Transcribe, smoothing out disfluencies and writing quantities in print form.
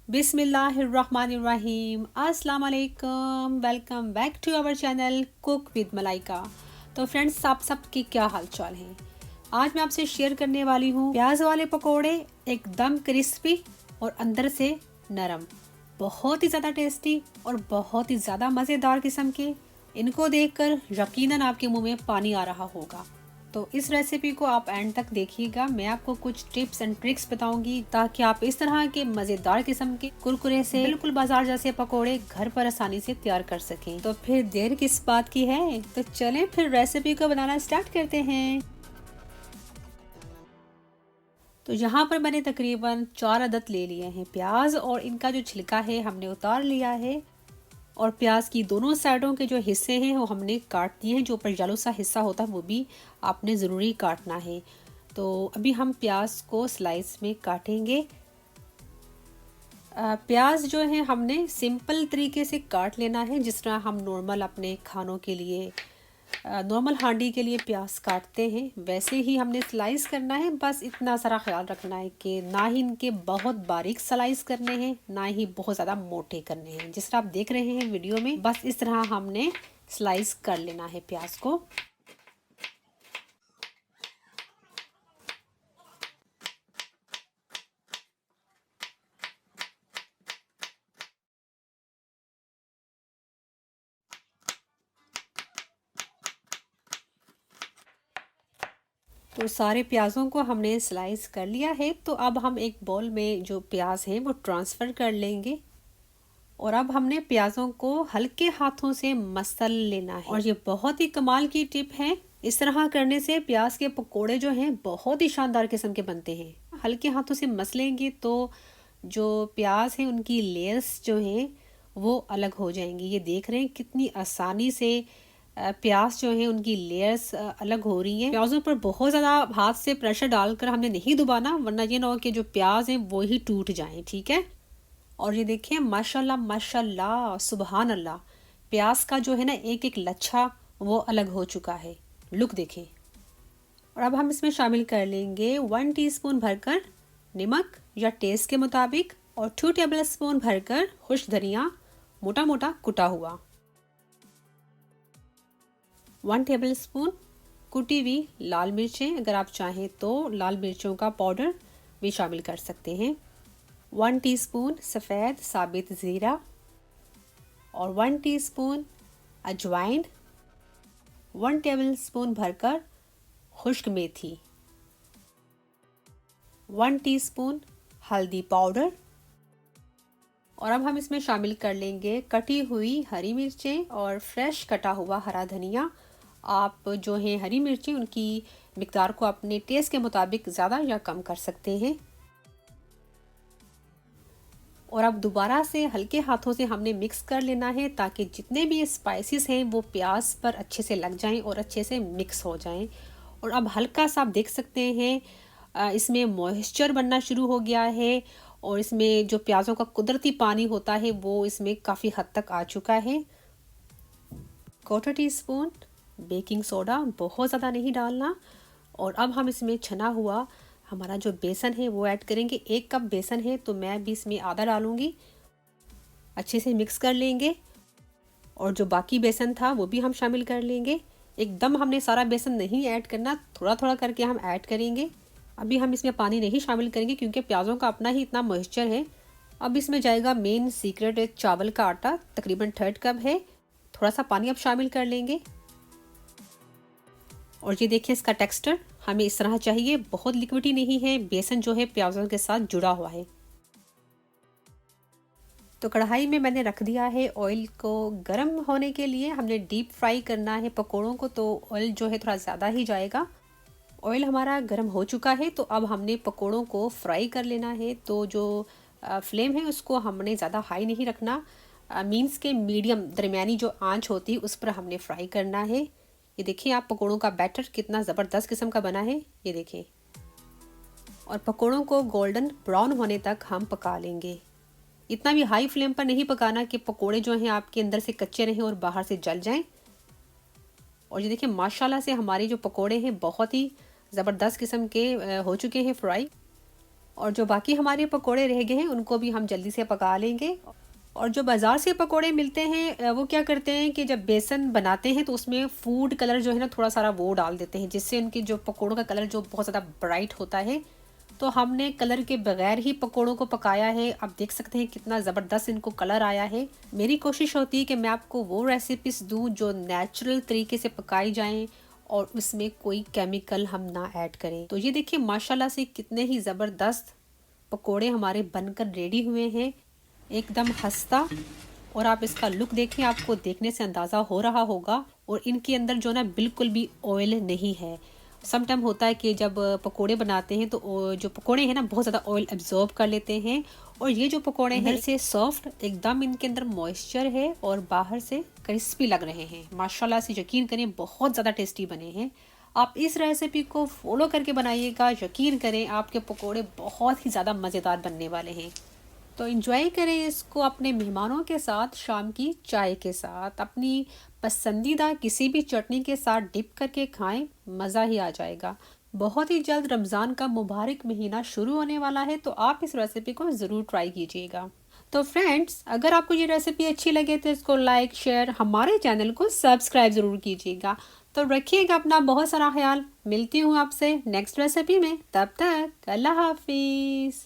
बिस्मिल्लाहिर्रहमानिर्रहीम अस्सलाम वालेकुम। Welcome back to our channel cook with Malaika. तो फ्रेंड्स, आप सबकी क्या हाल चाल है। आज मैं आपसे शेयर करने वाली हूँ प्याज वाले पकोड़े, एकदम क्रिस्पी और अंदर से नरम, बहुत ही ज़्यादा टेस्टी और बहुत ही ज़्यादा मज़ेदार किस्म के। इनको देखकर यकीनन आपके मुंह में पानी आ रहा होगा। तो इस रेसिपी को आप एंड तक देखिएगा। मैं आपको कुछ टिप्स एंड ट्रिक्स बताऊंगी ताकि आप इस तरह के मजेदार किस्म के कुरकुरे से बिल्कुल बाजार जैसे पकोड़े घर पर आसानी से तैयार कर सकें। तो फिर देर किस बात की है, तो चलें फिर रेसिपी को बनाना स्टार्ट करते हैं। तो यहाँ पर मैंने तकरीबन 4 अदद ले लिए हैं प्याज, और इनका जो छिलका है हमने उतार लिया है। और प्याज की दोनों साइडों के जो हिस्से हैं वो हमने काट दिए हैं। जो ऊपर येलो सा हिस्सा होता है वो भी आपने ज़रूरी काटना है। तो अभी हम प्याज को स्लाइस में काटेंगे। प्याज जो है हमने सिंपल तरीके से काट लेना है, जिस तरह हम नॉर्मल अपने खानों के लिए नॉर्मल हांडी के लिए प्याज काटते हैं वैसे ही हमने स्लाइस करना है। बस इतना सारा ख्याल रखना है कि ना ही इनके बहुत बारीक स्लाइस करने हैं, ना ही बहुत ज़्यादा मोटे करने हैं। जिस तरह आप देख रहे हैं वीडियो में, बस इस तरह हमने स्लाइस कर लेना है प्याज को। तो सारे प्याज़ों को हमने स्लाइस कर लिया है। तो अब हम एक बाउल में जो प्याज हैं वो ट्रांसफ़र कर लेंगे, और अब हमने प्याज़ों को हल्के हाथों से मसल लेना है। और ये बहुत ही कमाल की टिप है। इस तरह करने से प्याज के पकोड़े जो हैं बहुत ही शानदार किस्म के बनते हैं। हल्के हाथों से मसलेंगे तो जो प्याज हैं उनकी लेयर्स जो हैं वो अलग हो जाएंगी। ये देख रहे हैं कितनी आसानी से प्याज जो है उनकी लेयर्स अलग हो रही हैं। प्याजों पर बहुत ज़्यादा हाथ से प्रेशर डालकर हमने नहीं दबाना, वरना ये ना हो कि जो प्याज हैं वो ही टूट जाएं। ठीक है। और ये देखिए माशाल्लाह माशाल्लाह सुबहान अल्लाह, प्याज का जो है ना एक एक लच्छा वो अलग हो चुका है। लुक देखें। और अब हम इसमें शामिल कर लेंगे 1 टीस्पून भरकर नमक या टेस्ट के मुताबिक, और 2 टेबल स्पून भरकर खुश्क धनिया मोटा मोटा कुटा हुआ, 1 टेबल स्पून कुटी हुई लाल मिर्चें, अगर आप चाहें तो लाल मिर्चों का पाउडर भी शामिल कर सकते हैं, 1 टीस्पून सफ़ेद साबित ज़ीरा, और 1 टीस्पून अजवाइन, 1 टेबल स्पून भरकर खुश्क मेथी, 1 टीस्पून हल्दी पाउडर। और अब हम इसमें शामिल कर लेंगे कटी हुई हरी मिर्चें और फ्रेश कटा हुआ हरा धनिया। आप जो हैं हरी मिर्चें उनकी मिकदार को अपने टेस्ट के मुताबिक ज़्यादा या कम कर सकते हैं। और अब दोबारा से हल्के हाथों से हमने मिक्स कर लेना है ताकि जितने भी स्पाइसेस हैं वो प्याज पर अच्छे से लग जाएं और अच्छे से मिक्स हो जाएं। और अब हल्का सा आप देख सकते हैं इसमें मॉइस्चर बनना शुरू हो गया है, और इसमें जो प्याज़ों का कुदरती पानी होता है वो इसमें काफ़ी हद तक आ चुका है। 1/4 टीस्पून बेकिंग सोडा, बहुत ज़्यादा नहीं डालना। और अब हम इसमें छना हुआ हमारा जो बेसन है वो ऐड करेंगे। 1 कप बेसन है तो मैं भी इसमें आधा डालूंगी। अच्छे से मिक्स कर लेंगे, और जो बाकी बेसन था वो भी हम शामिल कर लेंगे। एकदम हमने सारा बेसन नहीं ऐड करना, थोड़ा थोड़ा करके हम ऐड करेंगे। अभी हम इसमें पानी नहीं शामिल करेंगे क्योंकि प्याज़ों का अपना ही इतना मॉइस्चर है। अब इसमें जाएगा मेन सीक्रेट चावल का आटा, तकरीबन 1/3 कप है। थोड़ा सा पानी अब शामिल कर लेंगे। और ये देखिए इसका टेक्सचर हमें इस तरह चाहिए, बहुत लिक्विडी नहीं है। बेसन जो है प्याज़ों के साथ जुड़ा हुआ है। तो कढ़ाई में मैंने रख दिया है ऑयल को गर्म होने के लिए। हमने डीप फ्राई करना है पकोड़ों को, तो ऑयल जो है थोड़ा ज़्यादा ही जाएगा। ऑयल हमारा गर्म हो चुका है, तो अब हमने पकोड़ों को फ्राई कर लेना है। तो जो फ्लेम है उसको हमने ज़्यादा हाई नहीं रखना, मीन्स के मीडियम दरमियानी जो आंच होती है उस पर हमने फ्राई करना है। ये देखिए आप पकोड़ों का बैटर कितना ज़बरदस्त किस्म का बना है, ये देखें। और पकोड़ों को गोल्डन ब्राउन होने तक हम पका लेंगे। इतना भी हाई फ्लेम पर नहीं पकाना कि पकोड़े जो हैं आपके अंदर से कच्चे रहें और बाहर से जल जाएं। और ये देखिए माशाल्लाह से हमारे जो पकोड़े हैं बहुत ही ज़बरदस्त किस्म के हो चुके हैं फ्राई। और जो बाकी हमारे पकोड़े रह गए हैं उनको भी हम जल्दी से पका लेंगे। और जो बाज़ार से पकोड़े मिलते हैं वो क्या करते हैं कि जब बेसन बनाते हैं तो उसमें फूड कलर जो है ना थोड़ा सारा वो डाल देते हैं, जिससे उनकी जो पकोड़ों का कलर जो बहुत ज़्यादा ब्राइट होता है। तो हमने कलर के बगैर ही पकोड़ों को पकाया है। आप देख सकते हैं कितना ज़बरदस्त इनको कलर आया है। मेरी कोशिश होती है कि मैं आपको वो रेसिपीज़ दूँ जो नेचुरल तरीके से पकाई जाएं और उसमें कोई केमिकल हम ना ऐड करें। तो ये देखिए माशाल्लाह से कितने ही ज़बरदस्त पकोड़े हमारे बनकर रेडी हुए हैं, एकदम खस्ता। और आप इसका लुक देखिए, आपको देखने से अंदाज़ा हो रहा होगा। और इनके अंदर जो ना बिल्कुल भी ऑयल नहीं है। सम टाइम होता है कि जब पकोड़े बनाते हैं तो जो पकोड़े हैं ना बहुत ज़्यादा ऑयल एब्जॉर्ब कर लेते हैं। और ये जो पकोड़े हैं अंदर से सॉफ्ट, एकदम इनके अंदर मॉइस्चर है और बाहर से क्रिस्पी लग रहे हैं। माशाल्लाह से यकीन करें बहुत ज़्यादा टेस्टी बने हैं। आप इस रेसिपी को फॉलो करके बनाइएगा, यकीन करें आपके पकोड़े बहुत ही ज़्यादा मज़ेदार बनने वाले हैं। तो एंजॉय करें इसको अपने मेहमानों के साथ, शाम की चाय के साथ, अपनी पसंदीदा किसी भी चटनी के साथ डिप करके खाएं, मज़ा ही आ जाएगा। बहुत ही जल्द रमज़ान का मुबारक महीना शुरू होने वाला है, तो आप इस रेसिपी को ज़रूर ट्राई कीजिएगा। तो फ्रेंड्स, अगर आपको ये रेसिपी अच्छी लगे तो इसको लाइक, शेयर, हमारे चैनल को सब्सक्राइब ज़रूर कीजिएगा। तो रखिएगा अपना बहुत सारा ख्याल। मिलती हूँ आपसे नेक्स्ट रेसिपी में, तब तक अल्लाह हाफिज़।